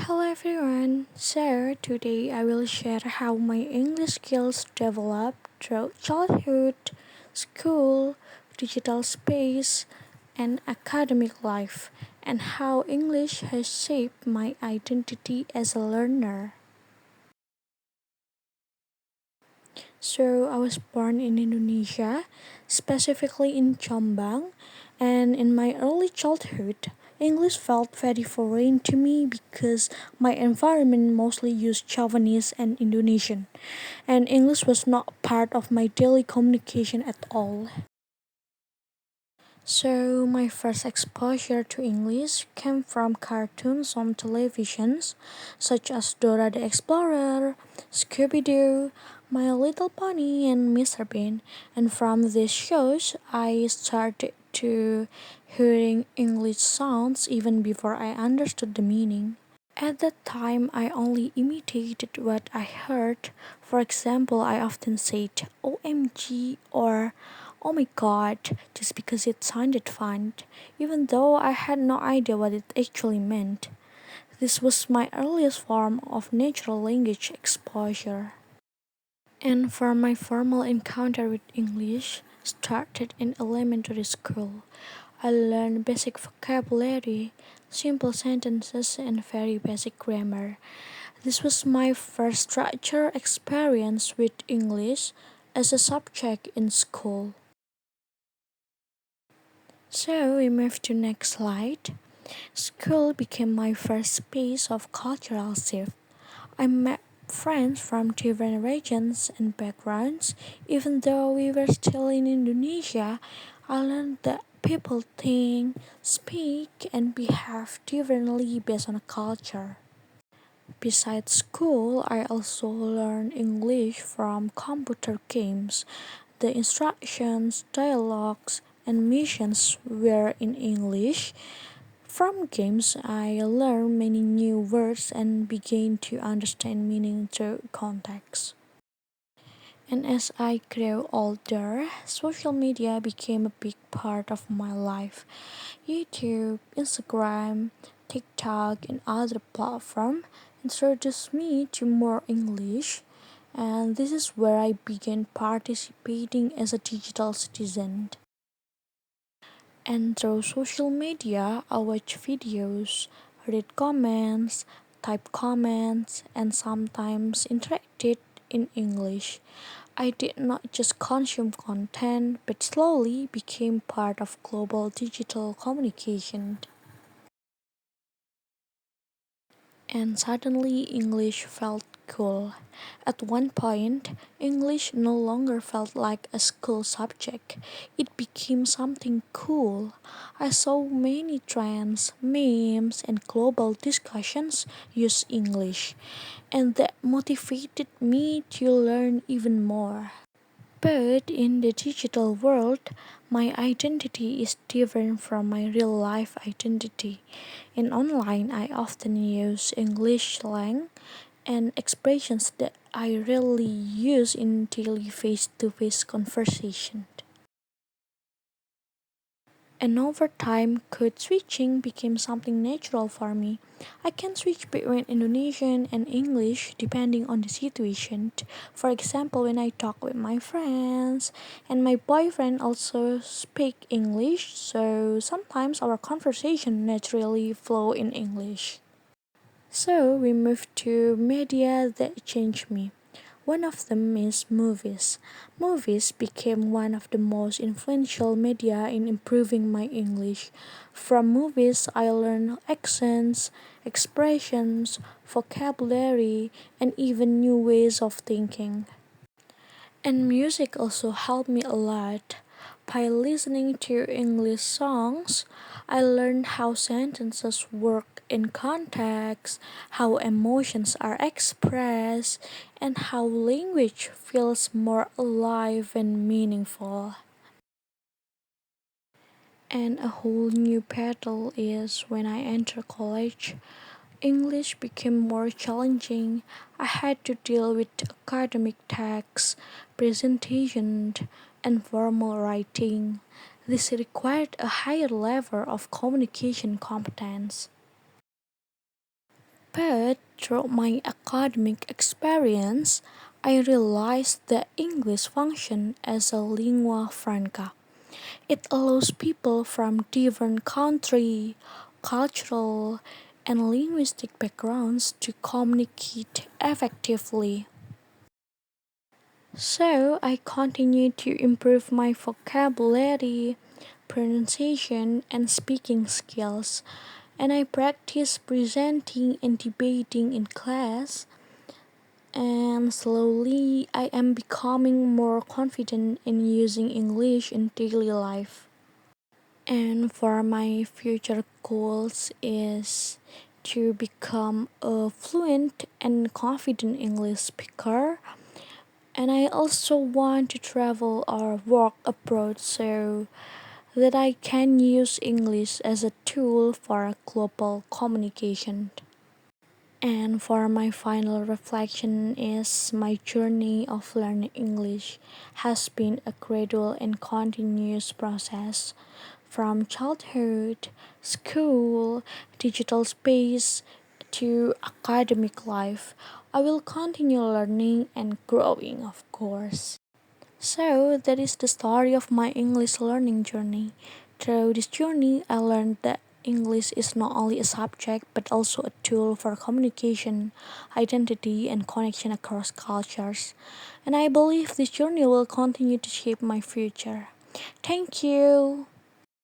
Hello everyone. So today I will share how my English skills developed through childhood, school, digital space, and academic life, and how English has shaped my identity as a learner. So I was born in Indonesia, specifically in Jombang, and in my early childhood, English felt very foreign to me because my environment mostly used Javanese and Indonesian, and English was not part of my daily communication at all. So, my first exposure to English came from cartoons on televisions such as Dora the Explorer, Scooby Doo, My Little Pony, and Mr. Bean. And from these shows, I started to hearing English sounds even before I understood the meaning. At that time, I only imitated what I heard. For example, I often said OMG or oh my god just because it sounded fun, even though I had no idea what it actually meant. This was my earliest form of natural language exposure. And for my formal encounter with English started in elementary school. I learned basic vocabulary, simple sentences, and very basic grammar. This was my first structured experience with English as a subject in school. So we move to next slide. School became my first space of cultural shift. I met friends from different regions and backgrounds. Even though we were still in Indonesia, I learned that people think, speak, and behave differently based on culture. Besides school, I also learned English from computer games. The instructions, dialogues, and missions were in English. From games, I learned many new words and began to understand meaning through context. And as I grew older, social media became a big part of my life. YouTube, Instagram, TikTok, and other platforms introduced me to more English, and this is where I began participating as a digital citizen. And through social media, I watch videos, read comments, type comments, and sometimes interacted in English. I did not just consume content, but slowly became part of global digital communication. And suddenly English felt cool. At one point, English no longer felt like a school subject. It became something cool. I saw many trends, memes, and global discussions use English, and that motivated me to learn even more. But in the digital world, my identity is different from my real life identity. In online, I often use English slang and expressions that I rarely use in daily face to face conversation. And over time, code switching became something natural for me. I can switch between Indonesian and English depending on the situation. For example, when I talk with my friends, and my boyfriend also speak English, so sometimes our conversation naturally flow in English. So we move to media that changed me. One of them is movies. Movies became one of the most influential media in improving my English. From movies, I learned accents, expressions, vocabulary, and even new ways of thinking. And music also helped me a lot. By listening to English songs, I learned how sentences work in context, how emotions are expressed, and how language feels more alive and meaningful. And a whole new battle is when I enter college. English became more challenging. I had to deal with academic texts, presentation, and formal writing. This required a higher level of communication competence. But through my academic experience, I realized that English functions as a lingua franca. It allows people from different country, cultural, and linguistic backgrounds to communicate effectively. So I continue to improve my vocabulary, pronunciation, and speaking skills, and I practice presenting and debating in class. And slowly, I am becoming more confident in using English in daily life. And for my future goals is to become a fluent and confident English speaker. And I also want to travel or work abroad so that I can use English as a tool for global communication. And for my final reflection is my journey of learning English has been a gradual and continuous process from childhood, school, digital space to academic life. I will continue learning and growing, of course. So, that is the story of my English learning journey. Through this journey, I learned that English is not only a subject but also a tool for communication, identity, and connection across cultures. And I believe this journey will continue to shape my future. Thank you.